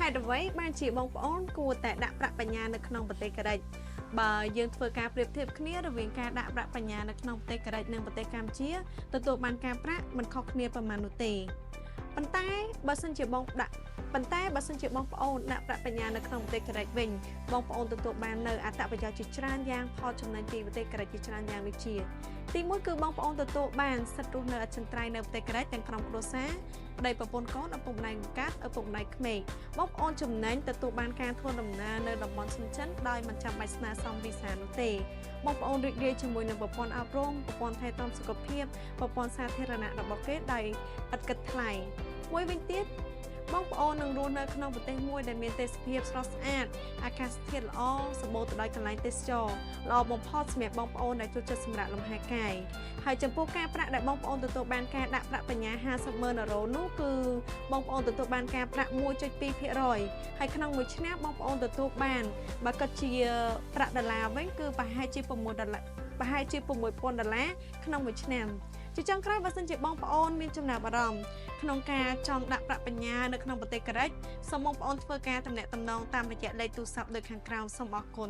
ตุអ្វីបានជាបងប្អូនគួរតែដាក់ប្រាក់បញ្ញើនៅក្នុងប្រទេសកូរ៉េបើយើងធ្វើការប្រៀបធៀបគ្នារវាងការដាក់ប្រាក់បញ្ញើនៅក្នុងប្រទេសកូរ៉េនិងប្រទេសកម្ពុជាទទួលបានការប្រាក់មិនខុសគ្នាប៉ុន្មាននោះទេប៉ុន្តែបើសិនជាបងប្អូនដាក់ប្រាក់បញ្ញើនៅក្នុងប្រទេសកូរ៉េវិញបងប្អូនទទួលបាននៅអត្ថប្រយោជន៍ជាច្រើនយ៉ាងផលចំណេញពីប្រទេសកូរ៉េជាច្រើនយ៉ាងដូចជាទី1គឺបងប្អូនទទួលបានសិទ្ធិរស់នៅអចិន្ត្រៃយ៍នៅប្រទេសកូរ៉េទាំងក្រុមគ្រួសារប្តីប្រពន្ធកូនឪពុកម្ដាយកាត់ឪពុកម្ដាយក្មេកបងប្អូនចំណេញទទួលបានការធ្វើដំណើរនៅតំបន់សិនចិនដោយមិនចាំបាច់ស្នើសុំវីសានោះទេបងប្អូនរីករាយជាមួយនឹងប្រព័ន្ធអប់រំប្រព័ន្ធថែទាំសុខភាពប្រព័ន្ធសាធារណៈរបស់គេដោយឥតគិតថ្លៃមួយវិញទៀតបងប្អូននឹងរស់នៅក្នុងប្រទេសមួយដែលមានទេសភាពស្រស់ស្អាតអាកាសធាតុល្អសម្បូរទៅដោយកន្លែងទេសចរល្អបំផុតសម្រាប់បងប្អូនដែលចូលចិត្តសម្រាកលំហែកាយហើយចំពោះការប្រាក់ដែលបងប្អូនទទួលបានការដាក់ប្រាក់បញ្ញើ 50,000 នោះគឺបងប្អូនទទួលបានការប្រាក់ 1.2% ហើយក្នុងមួយឆ្នាំបងប្អូនទទួលបានបើគិតជាប្រាក់ដុល្លារវិញគឺប្រហែលជា$6ក្នុងមួយឆ្នាំជាចុងក្រោយបើសិនជាបងប្អូនមានចំណាប់អារម្មណ៍ក្នុងការចង់ដាក់ប្រាក់បញ្ញើនៅក្នុងប្រទេសកូរ៉េសូមបងប្អូនធ្វើការទំនាក់ទំនងតាមរយៈលេខទូរស័ព្ទដូចខាងក្រោមសូមអរគុណ